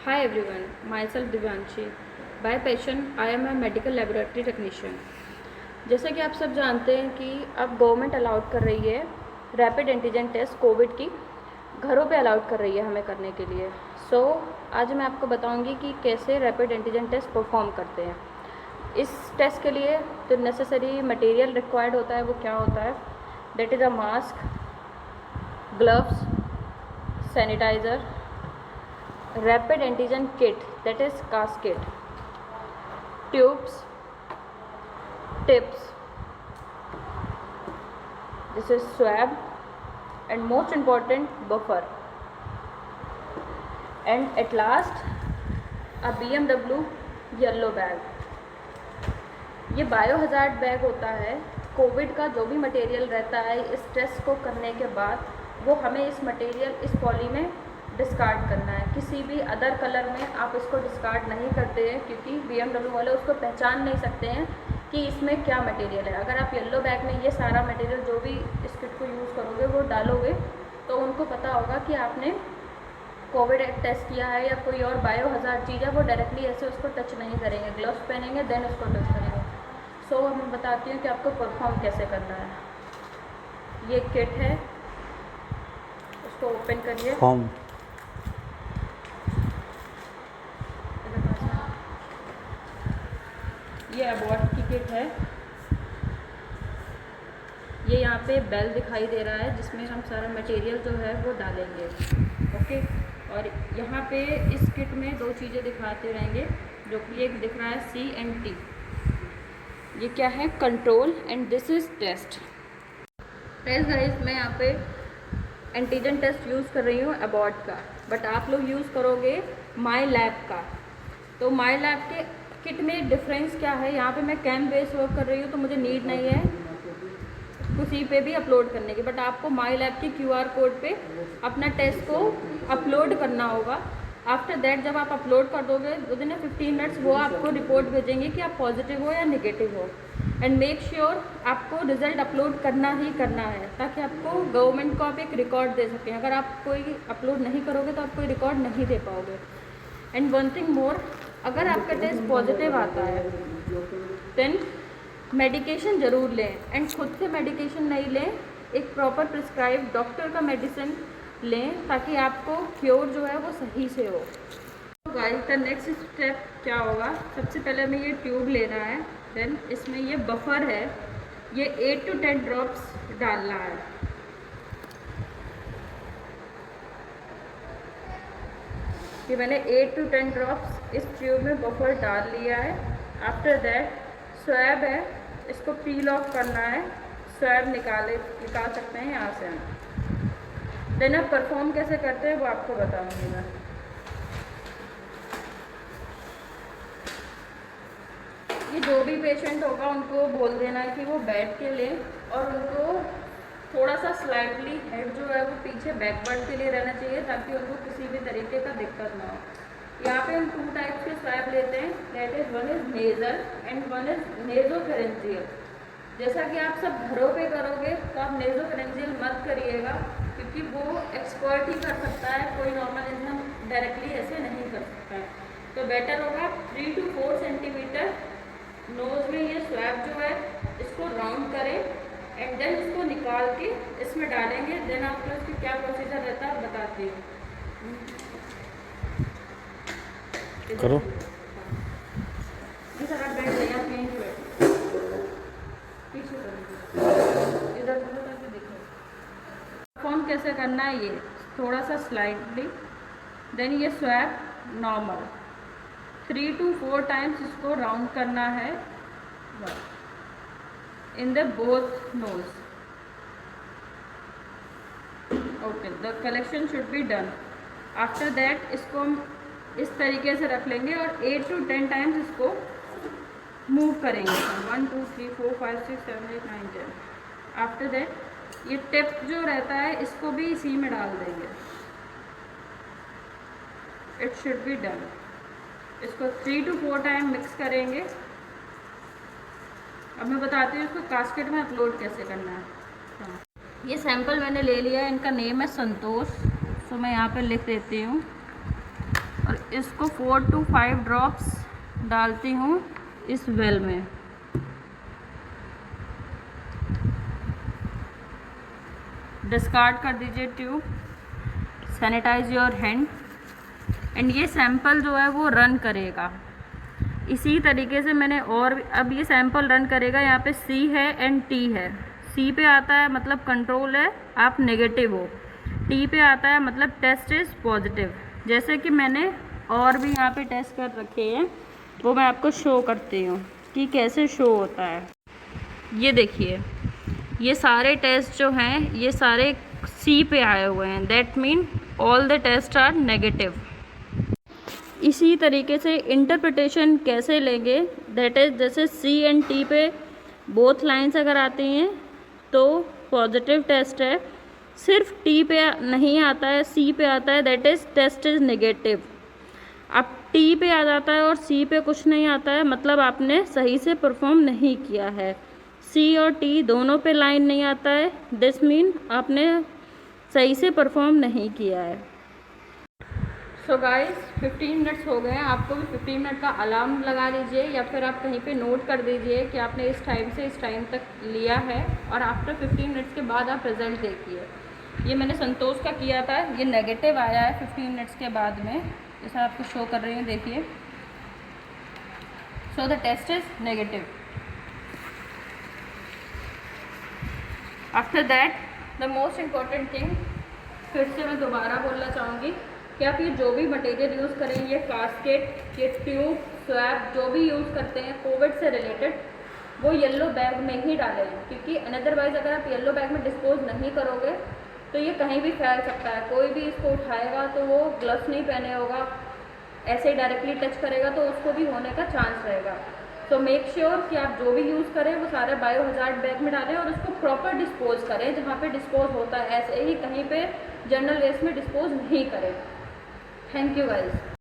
Hi everyone, myself Divyanshi. By passion, I am a medical laboratory technician. जैसा कि आप सब जानते हैं कि अब गवर्नमेंट अलाउड कर रही है रैपिड एंटीजन टेस्ट कोविड की घरों पे अलाउड कर रही है हमें करने के लिए। आज मैं आपको बताऊंगी कि कैसे रैपिड एंटीजन टेस्ट परफॉर्म करते हैं। इस टेस्ट के लिए जो नेसेसरी मटेरियल रिक्वायर्ड होता है वो क्या होता है, that is a mask, gloves, sanitizer, rapid antigen kit, that is casket, tubes, tips, this is swab, and most important buffer, and at last a BMW yellow bag. ये biohazard bag होता है। Covid का जो भी material रहता है इस test को करने के बाद वो हमें इस मटेरियल इस पॉली में डिस्कार्ड करना है। किसी भी अदर कलर में आप इसको डिस्कार्ड नहीं करते हैं क्योंकि BMW वाले उसको पहचान नहीं सकते हैं कि इसमें क्या मटेरियल है। अगर आप येलो बैग में ये सारा मटेरियल जो भी इस किट को यूज़ करोगे वो डालोगे तो उनको पता होगा कि आपने कोविड टेस्ट किया है या कोई और बायोहजार्ड चीज़ है। वो डायरेक्टली ऐसे उसको टच नहीं करेंगे, ग्लव्स पहनेंगे देन उसको टच करेंगे। मैं बताती हूँ कि आपको परफॉर्म कैसे करना है। ये किट है, उसको ओपन करिए। ये अबॉट की किट है। ये यहाँ पे बेल दिखाई दे रहा है जिसमें हम सारा मटेरियल जो है वो डालेंगे। ओके, और यहाँ पे इस किट में दो चीज़ें दिखाते रहेंगे जो कि एक दिख रहा है CNT, ये क्या है, control, and this is test. Guys, मैं यहाँ पे एंटीजन टेस्ट यूज़ कर रही हूँ अबॉट का, बट आप लोग यूज़ करोगे माई लैब का। तो माई लैब के किट में डिफरेंस क्या है, यहाँ पे मैं कैम बेस वर्क कर रही हूँ तो मुझे नीड नहीं है किसी पे भी अपलोड करने की, बट आपको माई लैब के QR कोड पे अपना टेस्ट को अपलोड करना होगा। आफ्टर दैट जब आप अपलोड कर दोगे विदिन 15 मिनट्स वो आपको रिपोर्ट भेजेंगे कि आप पॉजिटिव हो या नेगेटिव हो। एंड मेक श्योर आपको रिज़ल्ट अपलोड करना ही करना है ताकि आपको गवर्नमेंट को आप एक रिकॉर्ड दे सकें। अगर आप कोई अपलोड नहीं करोगे तो आप कोई रिकॉर्ड नहीं दे पाओगे। एंड वन थिंग मोर, अगर आपका टेस्ट पॉजिटिव आता है देन मेडिकेशन ज़रूर लें, एंड खुद से मेडिकेशन नहीं लें, एक प्रॉपर प्रिस्क्राइब डॉक्टर का मेडिसिन लें ताकि आपको क्योर जो है वो सही से हो। तो गाइस का नेक्स्ट स्टेप क्या होगा, सबसे पहले हमें ये ट्यूब लेना है, देन इसमें ये बफर है, ये 8 to 10 ड्रॉप्स डालना है। कि मैंने 8 to 10 ड्रॉप्स इस ट्यूब में बफर डाल लिया है। आफ्टर दैट स्वैब है, इसको पील ऑफ करना है। स्वैब निकाल सकते हैं यहाँ से हम। देन अब परफॉर्म कैसे करते हैं वो आपको बताऊंगी मैं। ये जो भी पेशेंट होगा उनको बोल देना है कि वो बैठ के लें और उनको थोड़ा सा स्लाइटली हेड जो है वो पीछे बैकवर्ड के लिए रहना चाहिए ताकि उनको किसी भी तरीके का दिक्कत ना हो। यहाँ पे हम 2 टाइप्स के स्वैब लेते हैं, that is one is nasal and one is nasopharyngeal. जैसा कि आप सब घरों पे करोगे तो आप नेज़ोफेरेंजियल मत करिएगा क्योंकि वो एक्सपर्ट ही कर सकता है, कोई नॉर्मल इंसान डायरेक्टली ऐसे नहीं कर सकता है। तो बेटर होगा 3 to 4 सेंटीमीटर नोज़ में ये स्वैब जो है इसको राउंड करें एंड देन इसको निकाल के इसमें डालेंगे। देन आपको इसकी क्या प्रोसीजर रहता है बताती हूँ। करो सर आप बैठ जाइए, आप यहीं पे बैठो, पीछे करो, इधर करके देखो परफॉर्म कैसे करना है। ये थोड़ा सा स्लाइडली, देन ये स्वैब नॉर्मल 3 to 4 टाइम्स इसको राउंड करना है in the both nose. Okay, the collection should be done. After that इसको हम इस तरीके से रख लेंगे और 8 to 10 टाइम्स इसको मूव करेंगे। 1 2 3 4 5 6 7 8 9 10। आफ्टर दैट ये टिप जो रहता है इसको भी इसी में डाल देंगे। It should be done. इसको 3 to 4 टाइम मिक्स करेंगे। अब मैं बताती हूँ इसको कास्केट में अपलोड कैसे करना है। ये सैंपल मैंने ले लिया है, इनका नेम है संतोष। मैं यहाँ पे लिख देती हूँ और इसको 4 to 5 ड्रॉप्स डालती हूँ इस वेल में। डिस्कार्ड कर दीजिए tube. Sanitize your hand. And ये सैंपल जो है वो रन करेगा इसी तरीके से। मैंने और अब ये सैंपल रन करेगा। यहाँ पे C है एंड T है। C पे आता है मतलब कंट्रोल है, आप नेगेटिव हो। T पे आता है मतलब टेस्ट इज़ पॉजिटिव। जैसे कि मैंने और भी यहाँ पे टेस्ट कर रखे हैं, वो मैं आपको शो करती हूँ कि कैसे शो होता है। ये देखिए, ये सारे टेस्ट जो हैं ये सारे C पे आए हुए हैं। That mean all the test are negative. इसी तरीके से इंटरप्रिटेशन कैसे लेंगे, दैट इज़ जैसे C एंड T पे बोथ लाइंस अगर आती हैं तो पॉजिटिव टेस्ट है। सिर्फ T पे नहीं आता है, C पे आता है, that is test is negative. अब T पे आ जाता है और C पे कुछ नहीं आता है, मतलब आपने सही से परफॉर्म नहीं किया है। C और T दोनों पे लाइन नहीं आता है, दिस मीन आपने सही से परफॉर्म नहीं किया है। सो गाइस 15 मिनट्स हो गए हैं। आपको भी 15 मिनट का अलार्म लगा लीजिए या फिर आप कहीं पे नोट कर दीजिए कि आपने इस टाइम से इस टाइम तक लिया है, और आफ्टर 15 मिनट्स के बाद आप रिज़ल्ट देखिए। ये मैंने संतोष का किया था, ये नेगेटिव आया है 15 मिनट्स के बाद में, जैसा आपको शो कर रही हूँ, देखिए। So the test is negative. After that the most important thing, फिर से मैं दोबारा बोलना चाहूँगी कि आप ये जो भी मटेरियल यूज़ करें, ये कास्केट, ये ट्यूब, स्वैब जो भी यूज़ करते हैं कोविड से रिलेटेड, वो येलो बैग में ही डालें, क्योंकि अनदरवाइज़ अगर आप येलो बैग में डिस्पोज नहीं करोगे तो ये कहीं भी फैल सकता है। कोई भी इसको उठाएगा तो वो ग्लव्स नहीं पहने होगा, ऐसे डायरेक्टली टच करेगा तो उसको भी होने का चांस रहेगा। तो मेक श्योर कि आप जो भी यूज़ करें वो सारे बायो हजार्ड बैग में डालें और उसको प्रॉपर डिस्पोज करें जहाँ पे डिस्पोज होता है, ऐसे ही कहीं पे जनरल वेस्ट में डिस्पोज नहीं करें। Thank you guys.